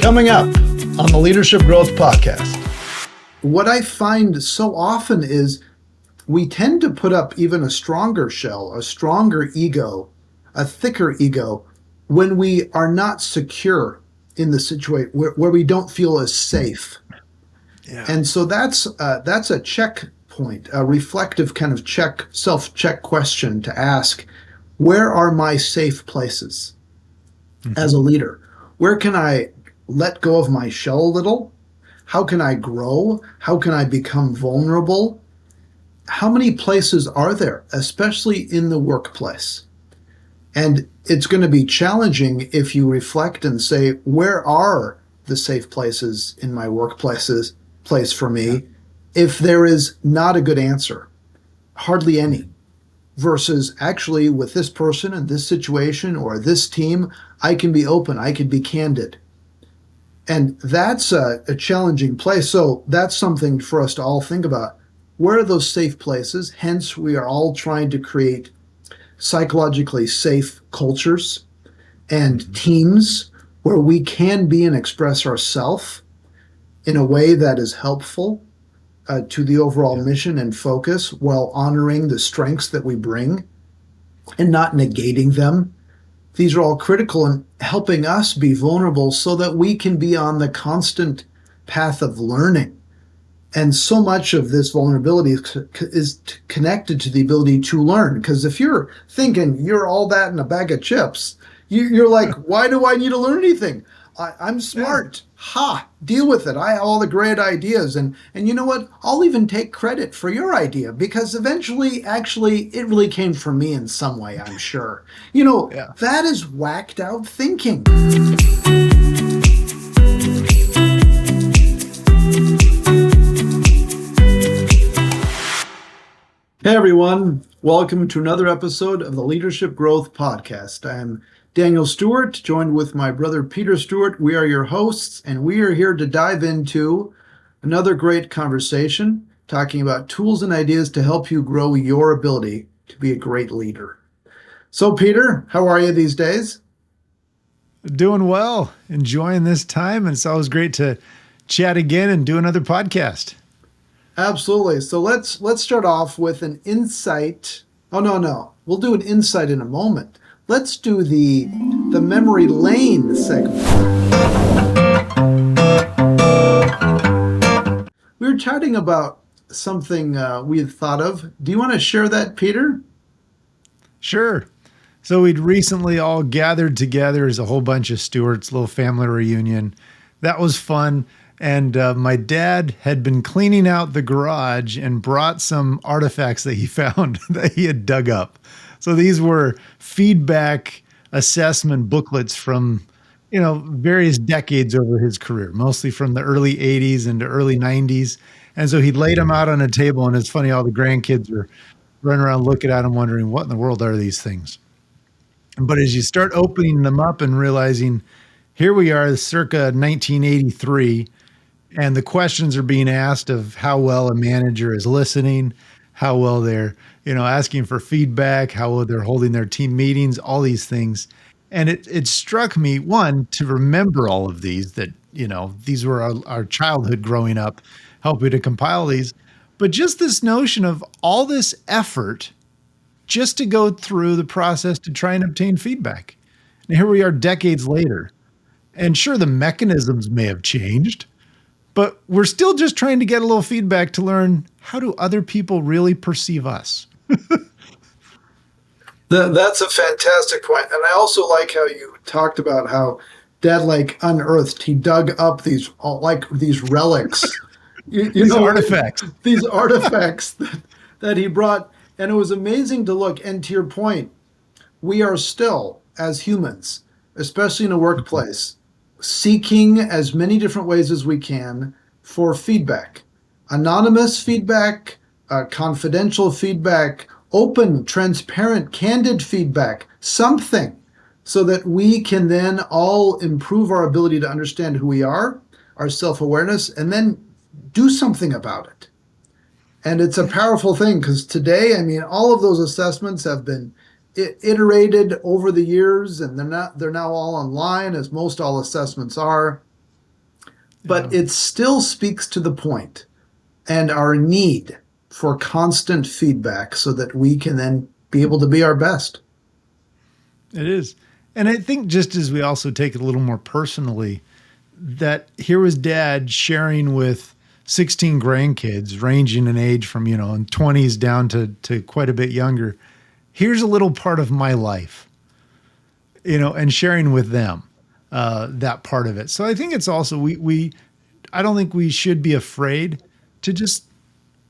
Coming up on the Leadership Growth Podcast. What I find so often is we tend to put up even a stronger shell, a stronger ego, a thicker ego when we are not secure in the situation where we don't feel as safe. Yeah. And so that's a checkpoint, a reflective kind of self-check question to ask. Where are my safe places as a leader? Where can I let go of my shell a little? How can I grow? How can I become vulnerable? How many places are there, especially in the workplace? And it's going to be challenging if you reflect and say, where are the safe places in my place for me, if there is not a good answer, hardly any, versus actually with this person and this situation or this team, I can be open, I can be candid. And that's a challenging place. So that's something for us to all think about. Where are those safe places? Hence, we are all trying to create psychologically safe cultures and teams where we can be and express ourselves in a way that is helpful to the overall mission and focus, while honoring the strengths that we bring and not negating them. These are all critical in helping us be vulnerable so that we can be on the constant path of learning. And so much of this vulnerability is connected to the ability to learn. Because if you're thinking you're all that in a bag of chips, you're like, why do I need to learn anything? I'm smart. Deal with it. I have all the great ideas. And you know what? I'll even take credit for your idea because eventually, actually, it really came from me in some way, I'm sure. That is whacked out thinking. Hey, everyone. Welcome to another episode of the Leadership Growth Podcast. I'm Daniel Stewart, joined with my brother Peter Stewart. We are your hosts, and we are here to dive into another great conversation, talking about tools and ideas to help you grow your ability to be a great leader. So, Peter, how are you these days? Doing well, enjoying this time, and it's always great to chat again and do another podcast. Absolutely. So let's start off with an insight. Oh, no. We'll do an insight in a moment. Let's do the memory lane segment. We were chatting about something we had thought of. Do you want to share that, Peter? Sure. So we'd recently all gathered together as a whole bunch of Stewarts, little family reunion. That was fun. And my dad had been cleaning out the garage and brought some artifacts that he found that he had dug up. So these were feedback assessment booklets from, various decades over his career, mostly from the early 80s into early 90s. And so he laid them out on a table, and it's funny, all the grandkids are running around looking at them, wondering what in the world are these things? But as you start opening them up and realizing, here we are, circa 1983, and the questions are being asked of how well a manager is listening, how well they're, asking for feedback, how well they're holding their team meetings, all these things. And it struck me, one, to remember all of these, that, these were our childhood growing up, helping to compile these. But just this notion of all this effort just to go through the process to try and obtain feedback. And here we are decades later. And sure, the mechanisms may have changed, but we're still just trying to get a little feedback to learn, how do other people really perceive us? That's a fantastic point. And I also like how you talked about how Dad unearthed, he dug up these relics. These artifacts. These artifacts that he brought. And it was amazing to look. And to your point, we are still, as humans, especially in a workplace, seeking as many different ways as we can for feedback. Anonymous feedback, confidential feedback, open, transparent, candid feedback, something, so that we can then all improve our ability to understand who we are, our self-awareness, and then do something about it. And it's a powerful thing because today, all of those assessments have been iterated over the years, and they're now all online, as most all assessments are. but Yeah. it still speaks to the point and our need for constant feedback so that we can then be able to be our best. It is. And I think just as we also take it a little more personally, that here was dad sharing with 16 grandkids ranging in age from, in 20s down to quite a bit younger. Here's a little part of my life, and sharing with them that part of it. So I think it's also, I don't think we should be afraid to just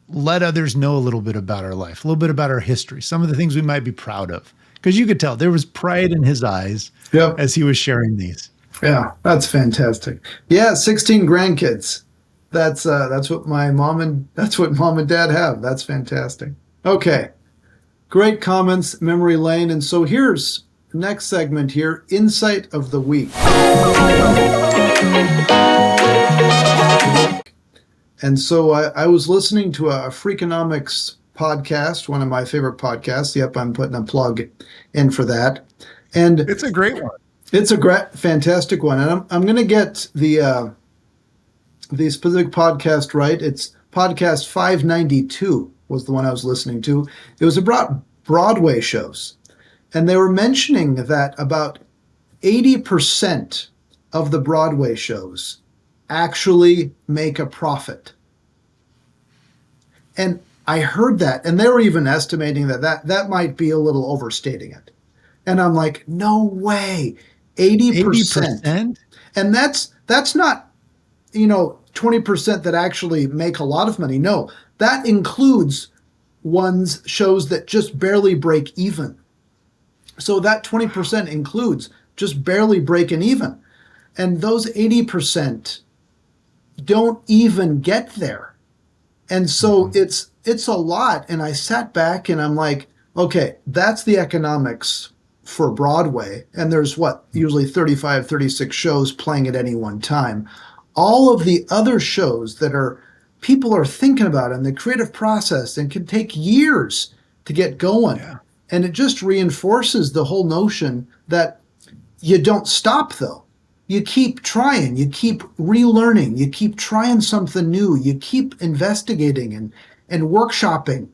let others know a little bit about our life, a little bit about our history, some of the things we might be proud of. Because you could tell there was pride in his eyes Yep. as he was sharing these. Yeah, that's fantastic. Yeah, 16 grandkids. That's what mom and dad have. That's fantastic. Okay. Great comments, memory lane. And so here's next segment here, insight of the week. And so I was listening to a Freakonomics podcast, one of my favorite podcasts. Yep, I'm putting a plug in for that. And It's a great one. it's a great, fantastic one. And I'm going to get the specific podcast right. It's podcast 592 was the one I was listening to. It was about Broadway shows. And they were mentioning that about 80% of the Broadway shows actually make a profit. And I heard that, and they were even estimating that might be a little overstating it. And I'm like, no way, 80%. 80%? And that's not, 20% that actually make a lot of money. No, that includes ones shows that just barely break even. So that 20% includes just barely breaking even. And those 80% don't even get there. And so it's a lot. And I sat back and I'm like, okay, that's the economics for Broadway. And there's usually 35, 36 shows playing at any one time. All of the other shows that people are thinking about in the creative process and can take years to get going. Yeah. And it just reinforces the whole notion that you don't stop though. You keep trying, you keep relearning, you keep trying something new, you keep investigating and workshopping.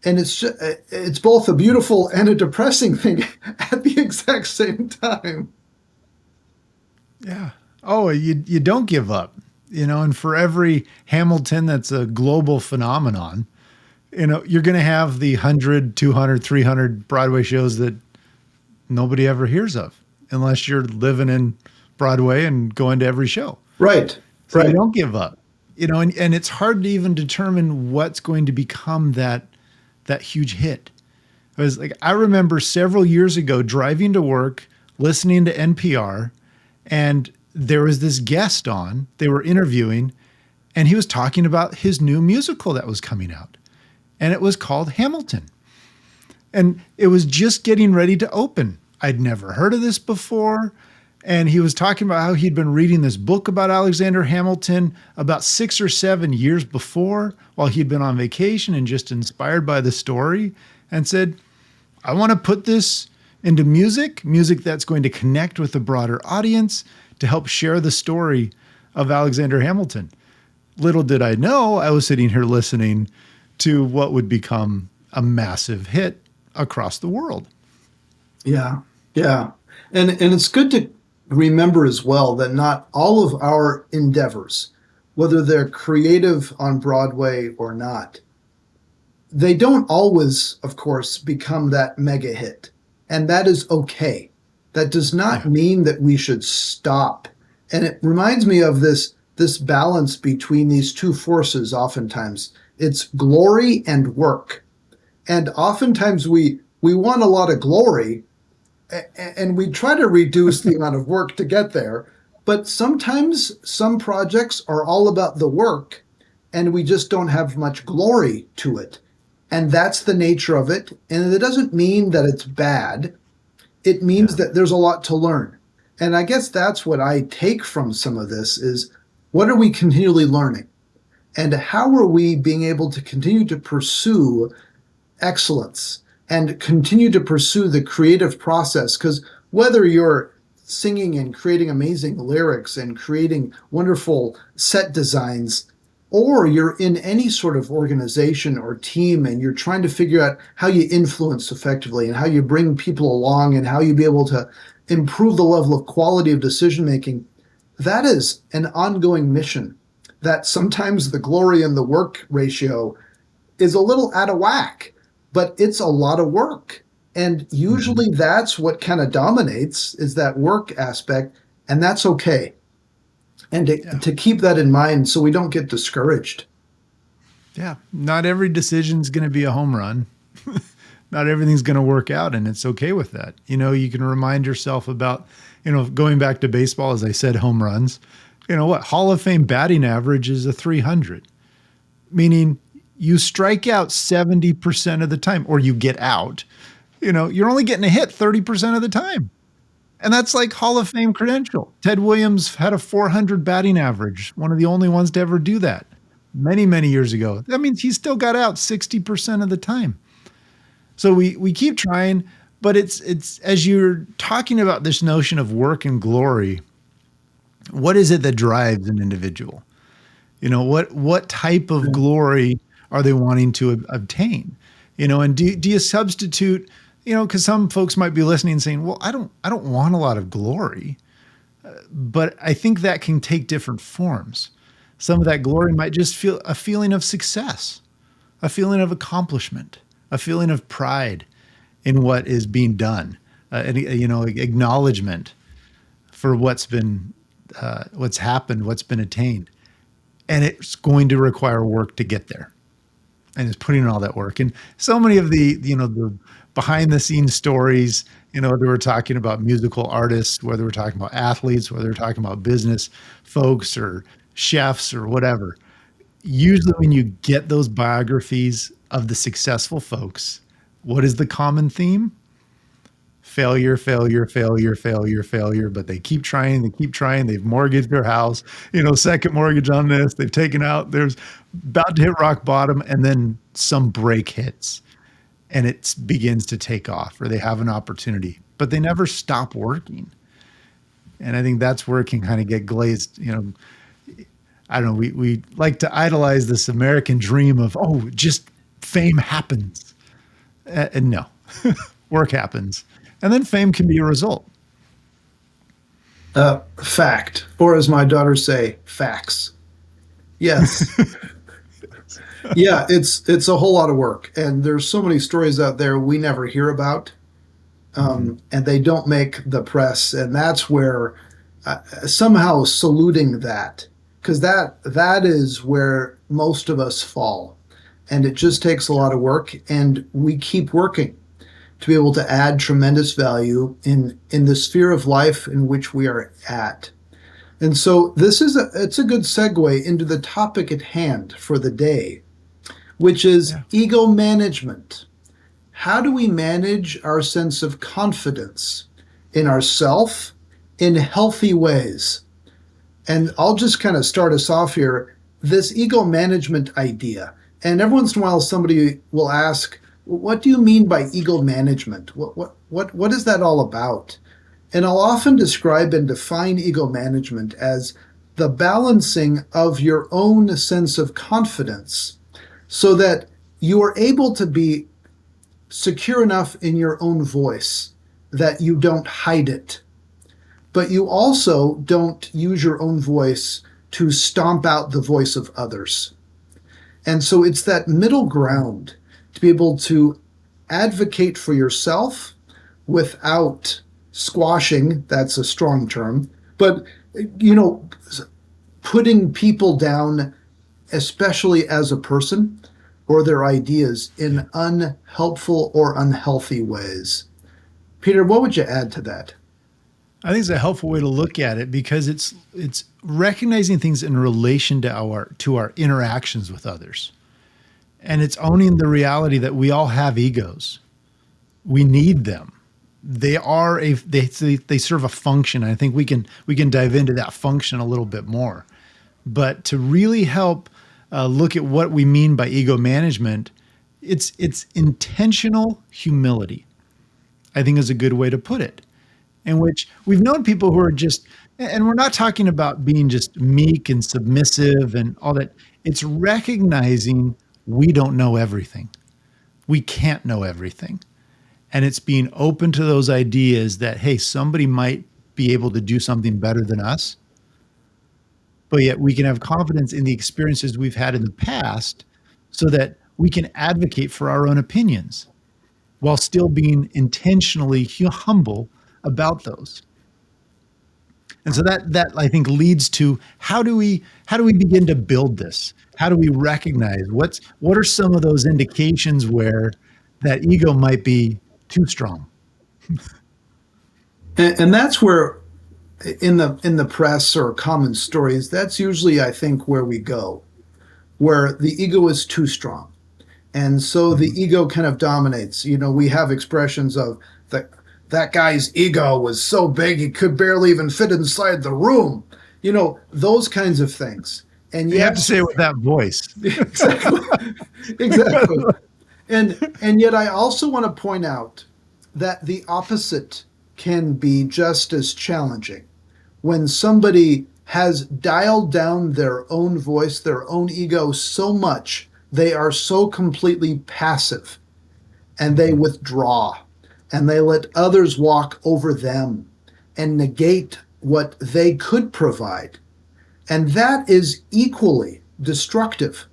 And it's both a beautiful and a depressing thing at the exact same time. Yeah. Oh, you don't give up, and for every Hamilton that's a global phenomenon, you're going to have the 100, 200, 300 Broadway shows that nobody ever hears of unless you're living in Broadway and going to every show. Right. So right. you don't give up, and it's hard to even determine what's going to become that huge hit. I remember several years ago driving to work, listening to NPR, and there was this guest on, they were interviewing, and he was talking about his new musical that was coming out. And it was called Hamilton. And it was just getting ready to open. I'd never heard of this before. And he was talking about how he'd been reading this book about Alexander Hamilton about 6 or 7 years before while he'd been on vacation and just inspired by the story, and said, I want to put this into music that's going to connect with a broader audience to help share the story of Alexander Hamilton. Little did I know, I was sitting here listening to what would become a massive hit across the world. Yeah. Yeah. And it's good to remember as well that not all of our endeavors, whether they're creative on Broadway or not, they don't always, of course, become that mega hit. And that is okay. That does not mean that we should stop. And it reminds me of this balance between these two forces oftentimes. It's glory and work. And oftentimes we want a lot of glory and we try to reduce the amount of work to get there. But sometimes some projects are all about the work and we just don't have much glory to it. And that's the nature of it. And it doesn't mean that it's bad. It means that there's a lot to learn. And I guess that's what I take from some of this is what are we continually learning? And how are we being able to continue to pursue excellence and continue to pursue the creative process? Because whether you're singing and creating amazing lyrics and creating wonderful set designs, or you're in any sort of organization or team and you're trying to figure out how you influence effectively and how you bring people along and how you be able to improve the level of quality of decision making, that is an ongoing mission that sometimes the glory and the work ratio is a little out of whack, but it's a lot of work. And Mhm. usually that's what kind of dominates is that work aspect, and that's okay. And Yeah. to keep that in mind so we don't get discouraged. Yeah. Not every decision's going to be a home run. Not everything's going to work out, and it's okay with that. You can remind yourself about, going back to baseball, as I said, home runs. What Hall of Fame batting average is a 300, meaning you strike out 70% of the time, or you get out. You're only getting a hit 30% of the time. And that's like Hall of Fame credential. Ted Williams had a 400 batting average, one of the only ones to ever do that many, many years ago. That means he still got out 60% of the time. So we keep trying, but it's as you're talking about this notion of work and glory, what is it that drives an individual? What type of glory are they wanting to obtain? And do you substitute, because some folks might be listening and saying, well, I don't want a lot of glory. But I think that can take different forms. Some of that glory might just feel a feeling of success, a feeling of accomplishment, a feeling of pride in what is being done, and acknowledgement for what's happened, what's been attained, and it's going to require work to get there, and it's putting in all that work. And so many of the behind the scenes stories, whether we're talking about musical artists, whether we're talking about athletes, whether we're talking about business folks or chefs or whatever, usually when you get those biographies of the successful folks, what is the common theme? Failure, failure, failure, failure, failure. But they keep trying, they keep trying. They've mortgaged their house, second mortgage on this. They've taken out, there's about to hit rock bottom, and then some break hits and it begins to take off, or they have an opportunity, but they never stop working. And I think that's where it can kind of get glazed. I don't know. We like to idolize this American dream of, oh, just fame happens. And no, work happens. And then fame can be a result. Fact, or as my daughters say, facts. Yes. Yeah, it's a whole lot of work, and there's so many stories out there we never hear about, Mhm. and they don't make the press, and that's where somehow saluting that, because that is where most of us fall, and it just takes a lot of work, and we keep working to be able to add tremendous value in the sphere of life in which we are at. And so it's a good segue into the topic at hand for the day, which is Yeah. ego management. How do we manage our sense of confidence in ourself in healthy ways? And I'll just kind of start us off here. This ego management idea. And every once in a while, somebody will ask, what do you mean by ego management? What is that all about? And I'll often describe and define ego management as the balancing of your own sense of confidence so that you are able to be secure enough in your own voice that you don't hide it, but you also don't use your own voice to stomp out the voice of others. And so it's that middle ground to be able to advocate for yourself without squashing, that's a strong term, but you know, putting people down, especially as a person or their ideas, Yeah. in unhelpful or unhealthy ways. Peter, what would you add to that? I think it's a helpful way to look at it because it's recognizing things in relation to our interactions with others. And it's owning the reality that we all have egos. We need them. They serve a function. I think we can dive into that function a little bit more. But to really help look at what we mean by ego management, it's intentional humility, I think, is a good way to put it. in which we've known people who are just, and we're not talking about being just meek and submissive and all that. It's recognizing we don't know everything. We can't know everything. And it's being open to those ideas that, hey, somebody might be able to do something better than us, but yet we can have confidence in the experiences we've had in the past so that we can advocate for our own opinions while still being intentionally humble about those. And so that I think leads to how do we begin to build this? How do we recognize what are some of those indications where that ego might be too strong? And that's where in the press or common stories, that's usually I think where we go, where the ego is too strong. And so the Mhm. ego kind of dominates. We have expressions of that guy's ego was so big he could barely even fit inside the room. Those kinds of things. And You have to yes, say it with that voice. exactly. Exactly. And yet I also want to point out that the opposite can be just as challenging. When somebody has dialed down their own voice, their own ego so much, they are so completely passive and they Mhm. withdraw and they let others walk over them and negate what they could provide. And that is equally destructive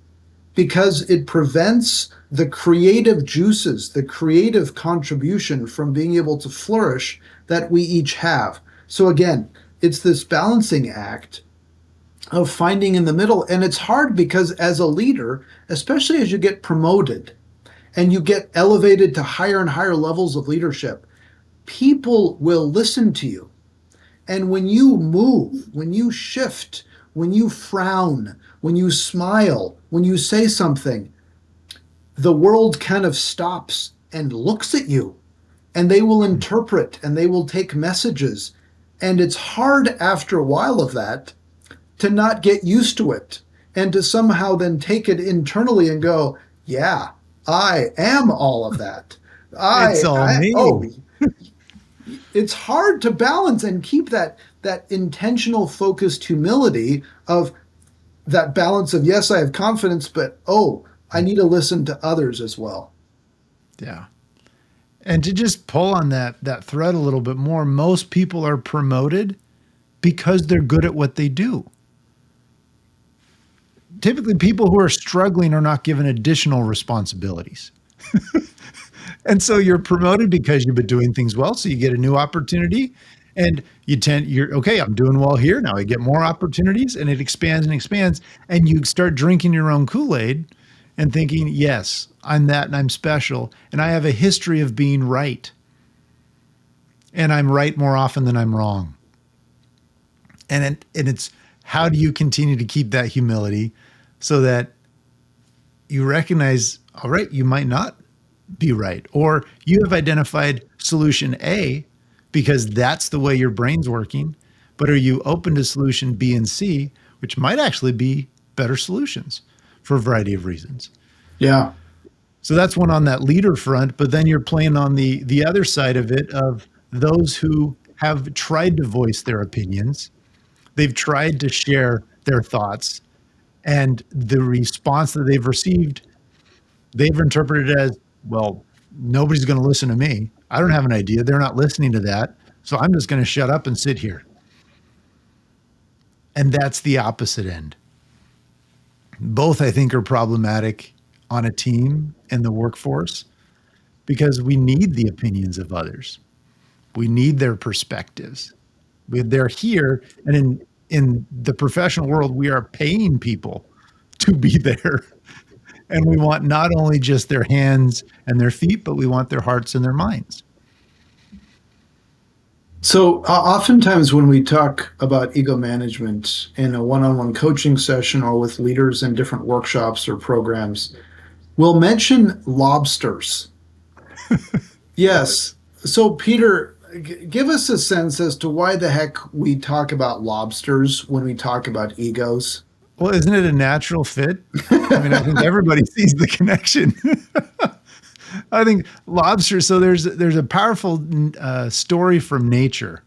because it prevents the creative juices, the creative contribution from being able to flourish that we each have. So, again, it's this balancing act of finding in the middle. And it's hard because as a leader, especially as you get promoted and you get elevated to higher and higher levels of leadership, people will listen to you. And when you move, when you shift, when you frown, when you smile, when you say something, the world kind of stops and looks at you and they will interpret and they will take messages. And it's hard after a while of that to not get used to it and to somehow then take it internally and go, yeah, I am all of that. It's all Oh, me. it's hard to balance and keep that intentional focused humility of that balance of yes, I have confidence, but oh, I need to listen to others as well. Yeah. And to just pull on that thread a little bit more, most people are promoted because they're good at what they do. Typically, people who are struggling are not given additional responsibilities. And so you're promoted because you've been doing things well. So you get a new opportunity and you're okay, I'm doing well here. Now I get more opportunities and it expands and expands. And you start drinking your own Kool-Aid and thinking, yes, I'm that and I'm special. And I have a history of being right. And I'm right more often than I'm wrong. And it's how do you continue to keep that humility so that you recognize, all right, you might not be right, or you have identified solution A because that's the way your brain's working, but are you open to solution B and C, which might actually be better solutions for a variety of reasons? Yeah. So that's one on that leader front, but then you're playing on the other side of it of those who have tried to voice their opinions. They've tried to share their thoughts, and the response that they've received, they've interpreted it as, well, nobody's going to listen to me. I don't have an idea. They're not listening to that. So I'm just going to shut up and sit here. And that's the opposite end. Both, I think, are problematic on a team and the workforce because we need the opinions of others. We need their perspectives. They're here. And in the professional world, we are paying people to be there. And we want not only just their hands and their feet, but we want their hearts and their minds. So oftentimes when we talk about ego management in a one-on-one coaching session or with leaders in different workshops or programs, we'll mention lobsters. Yes. So Peter, give us a sense as to why the heck we talk about lobsters when we talk about egos. Well, isn't it a natural fit? I mean, I think everybody sees the connection. I think lobster. So there's a powerful story from nature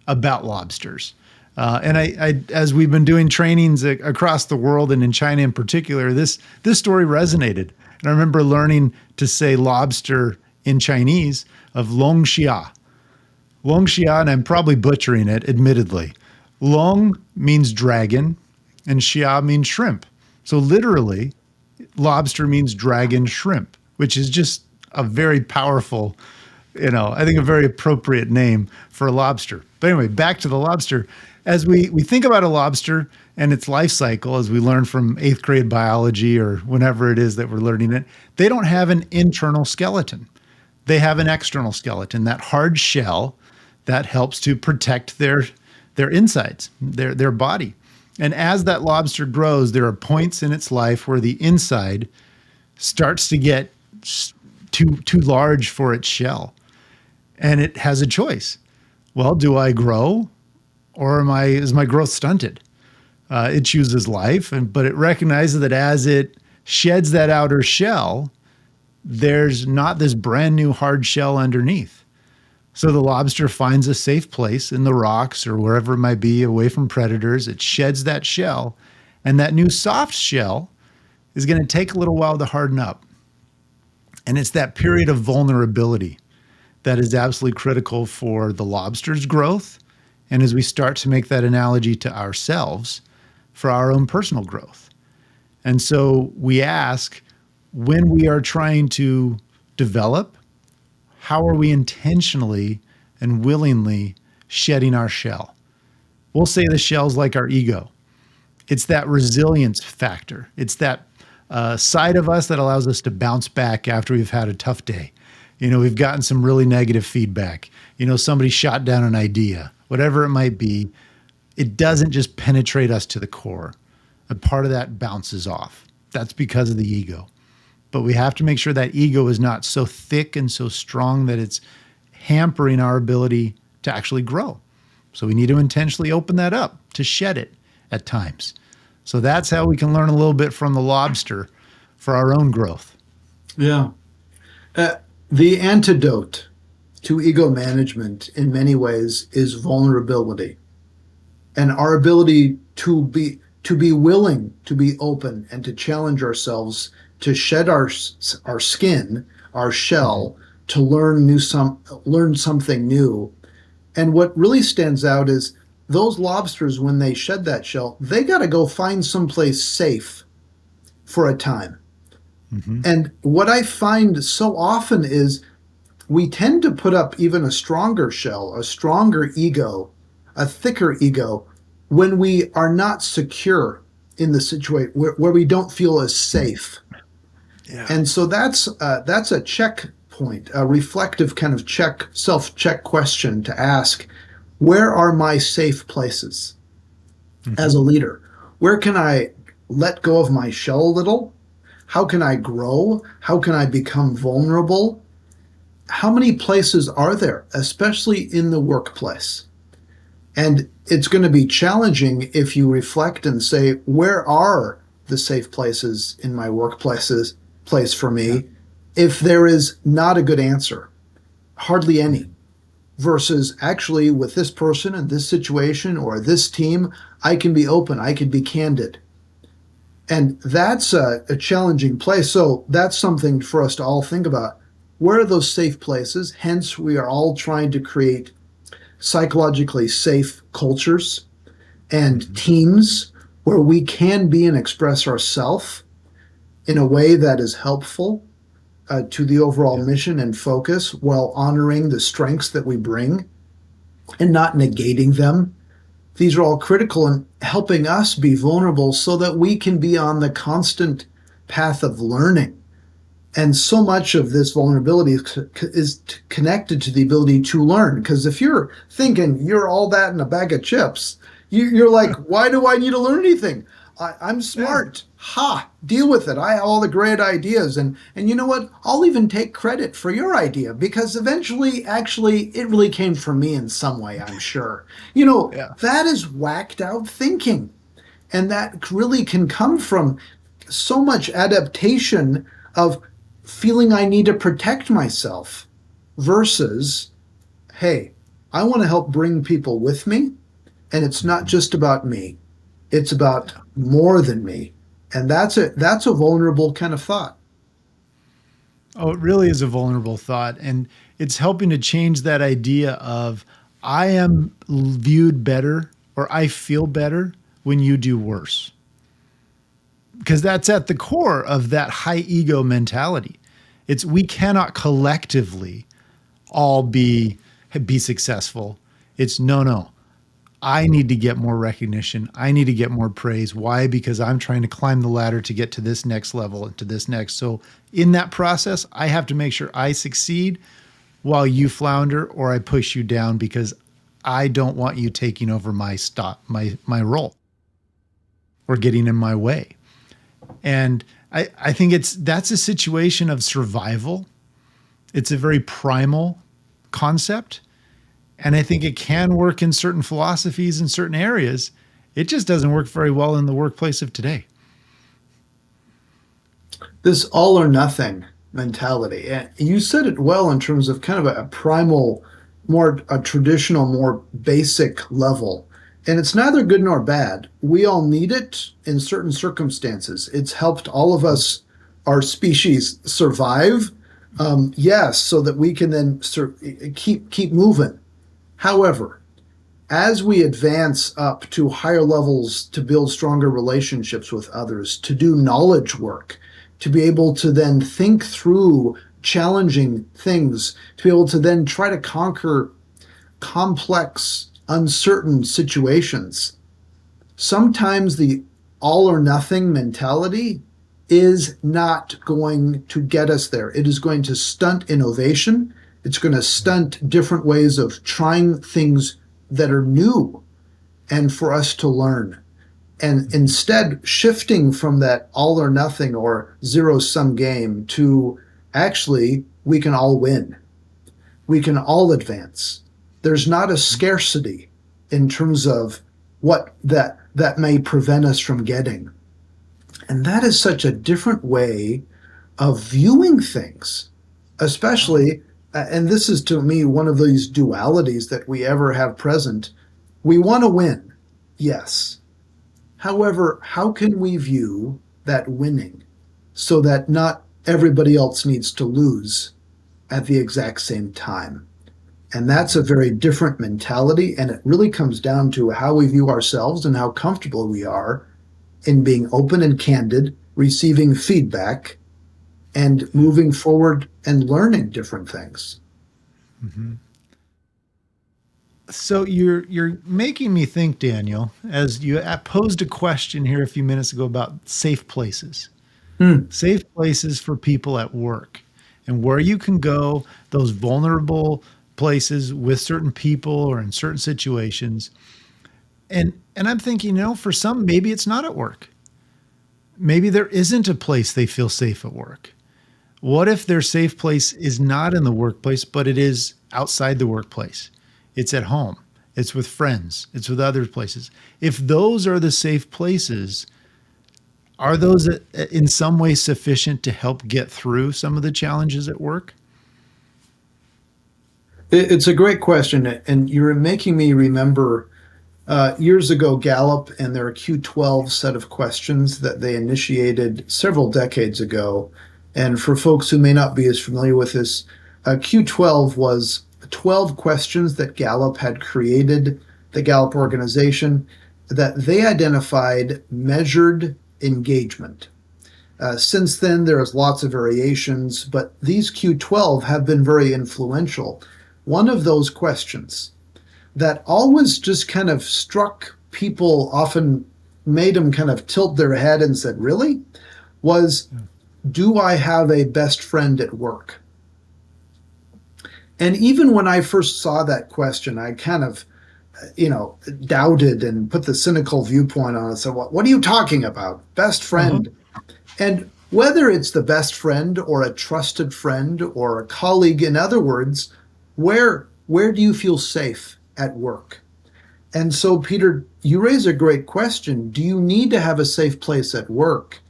about lobsters. As we've been doing trainings across the world and in China in particular, this story resonated. And I remember learning to say lobster in Chinese of long xia. Long xia, and I'm probably butchering it, admittedly. Long means dragon, and xia means shrimp. So literally, lobster means dragon shrimp, which is just a very powerful, I think a very appropriate name for a lobster. But anyway, back to the lobster. As we think about a lobster and its life cycle, as we learn from 8th grade biology or whenever it is that we're learning it, they don't have an internal skeleton. They have an external skeleton, that hard shell that helps to protect their insides, their body. And as that lobster grows, there are points in its life where the inside starts to get too large for its shell. And it has a choice. Well, do I grow or is my growth stunted? It chooses life, but it recognizes that as it sheds that outer shell, there's not this brand new hard shell underneath. So the lobster finds a safe place in the rocks or wherever it might be, away from predators. It sheds that shell, and that new soft shell is going to take a little while to harden up. And it's that period of vulnerability that is absolutely critical for the lobster's growth. And as we start to make that analogy to ourselves for our own personal growth. And so we ask, when we are trying to develop, how are we intentionally and willingly shedding our shell? We'll say the shell's like our ego. It's that resilience factor. It's that side of us that allows us to bounce back after we've had a tough day. We've gotten some really negative feedback. Somebody shot down an idea, whatever it might be. It doesn't just penetrate us to the core. A part of that bounces off. That's because of the ego. But we have to make sure that ego is not so thick and so strong that it's hampering our ability to actually grow. So we need to intentionally open that up, to shed it at times. So that's how we can learn a little bit from the lobster for our own growth. Yeah. The antidote to ego management in many ways is vulnerability, and our ability to be willing to be open and to challenge ourselves, to shed our skin, our shell, to learn something new. And what really stands out is those lobsters, when they shed that shell, they got to go find someplace safe for a time. Mm-hmm. And what I find so often is we tend to put up even a stronger shell, a stronger ego, a thicker ego, when we are not secure in the situation, where we don't feel as safe. Yeah. And so that's a checkpoint, a reflective kind of self-check question to ask: where are my safe places as a leader? Where can I let go of my shell a little? How can I grow? How can I become vulnerable? How many places are there, especially in the workplace? And it's going to be challenging if you reflect and say, where are the safe places in my place for me? If there is not a good answer, hardly any, versus actually with this person and this situation or this team, I can be open, I can be candid. And that's a challenging place. So that's something for us to all think about. Where are those safe places? Hence, we are all trying to create psychologically safe cultures and teams where we can be and express ourselves in a way that is helpful to the overall mission and focus, while honoring the strengths that we bring and not negating them. These are all critical in helping us be vulnerable so that we can be on the constant path of learning. And so much of this vulnerability is connected to the ability to learn. Because if you're thinking you're all that in a bag of chips, you're like, why do I need to learn anything? I'm smart. Ha, deal with it. I have all the great ideas. And you know what? I'll even take credit for your idea, because eventually, actually, it really came from me in some way, I'm sure. That is whacked out thinking. And that really can come from so much adaptation of feeling I need to protect myself versus, hey, I want to help bring people with me. And it's not just about me. It's about more than me. And that's a vulnerable kind of thought. Oh, it really is a vulnerable thought. And it's helping to change that idea of I am viewed better or I feel better when you do worse. Because that's at the core of that high ego mentality. It's we cannot collectively all be successful. It's no, no. I need to get more recognition. I need to get more praise. Why? Because I'm trying to climb the ladder to get to this next level and to this next. So in that process, I have to make sure I succeed while you flounder or I push you down because I don't want you taking over my role or getting in my way. And I think that's a situation of survival. It's a very primal concept. And I think it can work in certain philosophies in certain areas. It just doesn't work very well in the workplace of today. This all or nothing mentality. And you said it well in terms of kind of a primal, more a traditional, more basic level. And it's neither good nor bad. We all need it in certain circumstances. It's helped all of us, our species, survive. Yes, so that we can then keep moving. However, as we advance up to higher levels to build stronger relationships with others, to do knowledge work, to be able to then think through challenging things, to be able to then try to conquer complex, uncertain situations, sometimes the all or nothing mentality is not going to get us there. It is going to stunt innovation. It's going to stunt different ways of trying things that are new and for us to learn. And instead, shifting from that all or nothing or zero sum game to actually, we can all win. We can all advance. There's not a scarcity in terms of what that may prevent us from getting. And that is such a different way of viewing things, especially, and this is to me one of these dualities that we ever have present. We want to win, yes. However, how can we view that winning so that not everybody else needs to lose at the exact same time? And that's a very different mentality. And it really comes down to how we view ourselves and how comfortable we are in being open and candid, receiving feedback, and moving forward and learning different things. Mm-hmm. So you're making me think, Daniel, as you posed a question here a few minutes ago about Hmm. safe places for people at work, and where you can go, those vulnerable places with certain people or in certain situations. And I'm thinking, for some, maybe it's not at work. Maybe there isn't a place they feel safe at work. What if their safe place is not in the workplace, but it is outside the workplace? It's at home. It's with friends. It's with other places. If those are the safe places, are those in some way sufficient to help get through some of the challenges at work? It's a great question. And you're making me remember years ago, Gallup and their Q12 set of questions that they initiated several decades ago. And for folks who may not be as familiar with this, Q12 was 12 questions that Gallup had created, the Gallup organization, that they identified measured engagement. Since then, there's lots of variations, but these Q12 have been very influential. One of those questions that always just kind of struck people, often made them kind of tilt their head and said, really? Was, do I have a best friend at work? And even when I first saw that question, I kind of, doubted and put the cynical viewpoint on it. So, what are you talking about? Best Uh-huh. friend? And whether it's the best friend or a trusted friend or a colleague, in other words, where do you feel safe at work? And so, Peter, you raise a great question. Do you need to have a safe place at work?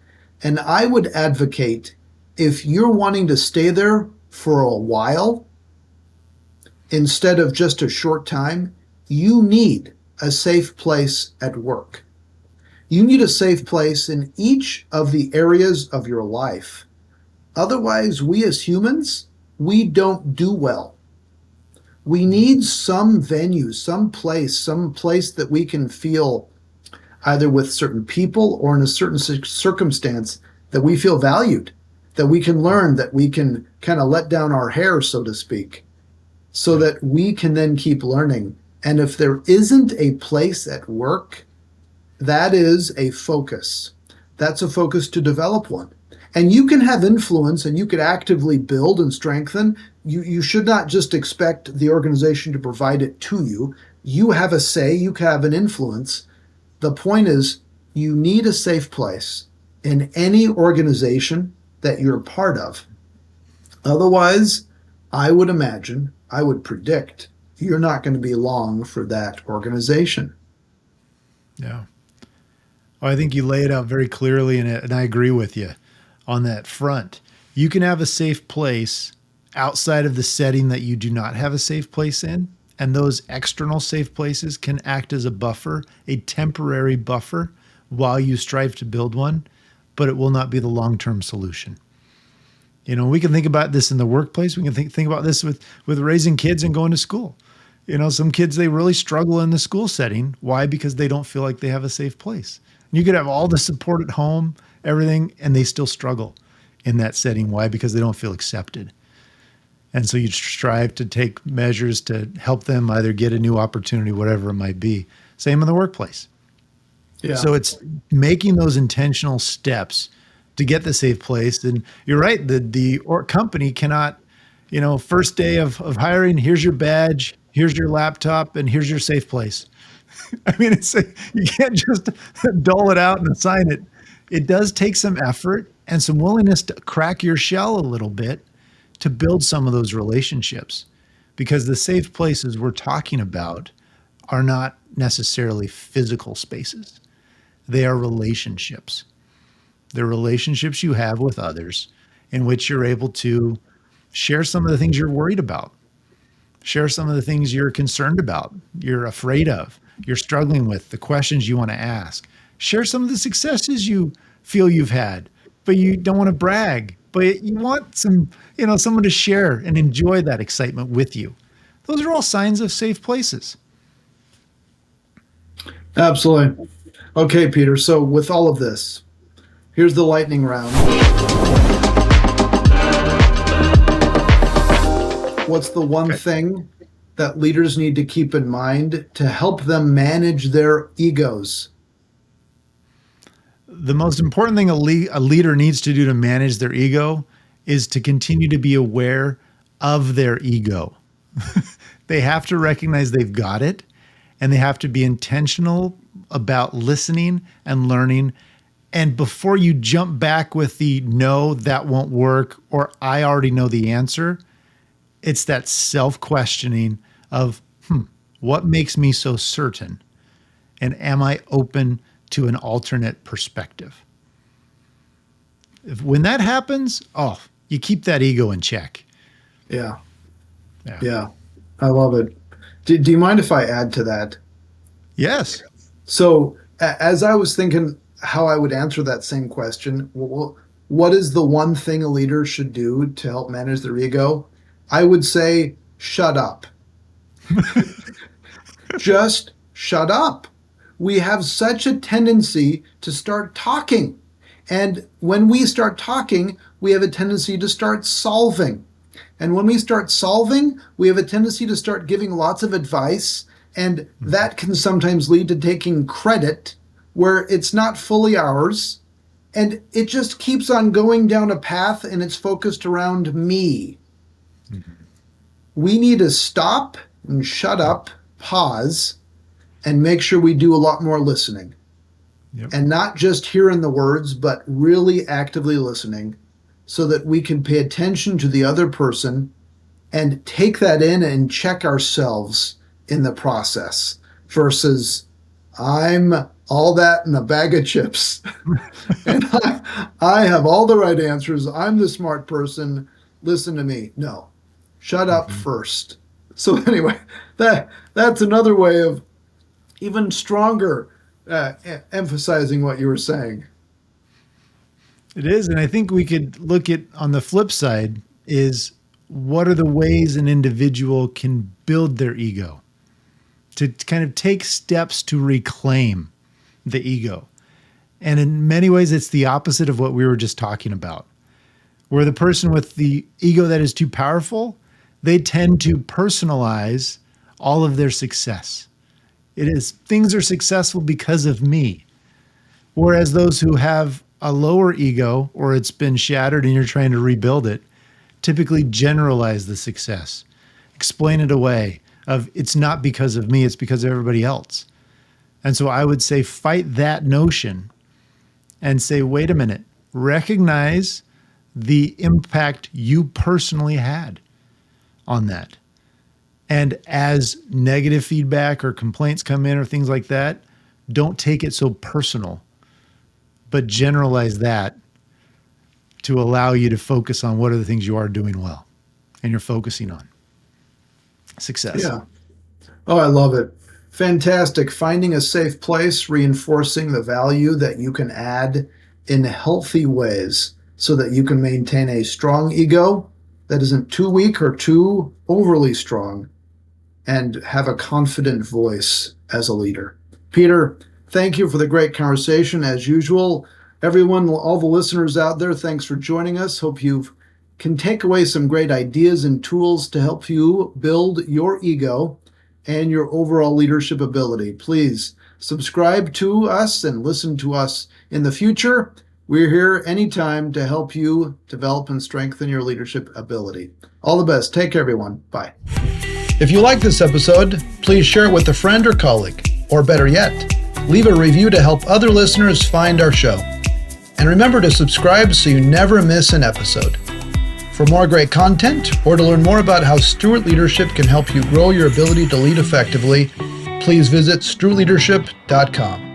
And I would advocate if you're wanting to stay there for a while, instead of just a short time, you need a safe place at work. You need a safe place in each of the areas of your life. Otherwise, we as humans, we don't do well. We need some venue, some place that we can feel either with certain people or in a certain circumstance that we feel valued, that we can learn, that we can kind of let down our hair, so to speak, so Yeah. that we can then keep learning. And if there isn't a place at work, that is a focus. That's a focus to develop one. And you can have influence and you could actively build and strengthen. You should not just expect the organization to provide it to you. You have a say, you have an influence. The point is, you need a safe place in any organization that you're part of. Otherwise, I would imagine, I would predict, you're not going to be long for that organization. Yeah. Well, I think you lay it out very clearly, and I agree with you on that front. You can have a safe place outside of the setting that you do not have a safe place in. And those external safe places can act as a buffer, a temporary buffer, while you strive to build one, but it will not be the long-term solution. We can think about this in the workplace. We can think about this with raising kids and going to school. Some kids, they really struggle in the school setting. Why? Because they don't feel like they have a safe place. You could have all the support at home, everything, and they still struggle in that setting. Why? Because they don't feel accepted. And so you strive to take measures to help them either get a new opportunity, whatever it might be. Same in the workplace. Yeah. So it's making those intentional steps to get the safe place. And you're right, the company cannot, first day of hiring, here's your badge, here's your laptop, and here's your safe place. I mean, you can't just dole it out and assign it. It does take some effort and some willingness to crack your shell a little bit to build some of those relationships, because the safe places we're talking about are not necessarily physical spaces. They are relationships. They're relationships you have with others in which you're able to share some of the things you're worried about, share some of the things you're concerned about, you're afraid of, you're struggling with, the questions you want to ask. Share some of the successes you feel you've had, but you don't want to brag, but you want someone to share and enjoy that excitement with you. Those are all signs of safe places. Absolutely. Okay, Peter. So, with all of this, here's the lightning round. What's the one thing that leaders need to keep in mind to help them manage their egos? The most important thing a leader needs to do to manage their ego is to continue to be aware of their ego. They have to recognize they've got it, and they have to be intentional about listening and learning. And before you jump back with the no, that won't work, or I already know the answer, it's that self-questioning of, what makes me so certain? And am I open to an alternate perspective? When that happens, you keep that ego in check. Yeah. I love it. Do you mind if I add to that? Yes. So, as I was thinking how I would answer that same question, what is the one thing a leader should do to help manage their ego? I would say, shut up. Just shut up. We have such a tendency to start talking. And when we start talking, we have a tendency to start solving. And when we start solving, we have a tendency to start giving lots of advice. And that can sometimes lead to taking credit where it's not fully ours. And it just keeps on going down a path and it's focused around me. Mm-hmm. We need to stop and shut up, pause, and make sure we do a lot more listening. Yep. And not just hearing the words, but really actively listening so that we can pay attention to the other person and take that in and check ourselves in the process versus I'm all that in a bag of chips and I have all the right answers. I'm the smart person. Listen to me. No, shut up first. So anyway, that's another way of even stronger emphasizing what you were saying. It is. And I think we could look at on the flip side is what are the ways an individual can build their ego to kind of take steps to reclaim the ego. And in many ways, it's the opposite of what we were just talking about, where the person with the ego that is too powerful, they tend to personalize all of their success. It is things are successful because of me. Whereas those who have a lower ego or it's been shattered and you're trying to rebuild it, typically generalize the success, explain it away of it's not because of me, it's because of everybody else. And so I would say fight that notion and say, wait a minute, recognize the impact you personally had on that. And as negative feedback or complaints come in or things like that, don't take it so personal, but generalize that to allow you to focus on what are the things you are doing well and you're focusing on. Success. Yeah. Oh, I love it. Fantastic. Finding a safe place, reinforcing the value that you can add in healthy ways so that you can maintain a strong ego that isn't too weak or too overly strong and have a confident voice as a leader. Peter, thank you for the great conversation as usual. Everyone, all the listeners out there, thanks for joining us. Hope you can take away some great ideas and tools to help you build your ego and your overall leadership ability. Please subscribe to us and listen to us in the future. We're here anytime to help you develop and strengthen your leadership ability. All the best. Take care, everyone. Bye. If you like this episode, please share it with a friend or colleague, or better yet, leave a review to help other listeners find our show. And remember to subscribe so you never miss an episode. For more great content, or to learn more about how Stewart Leadership can help you grow your ability to lead effectively, please visit stewartleadership.com.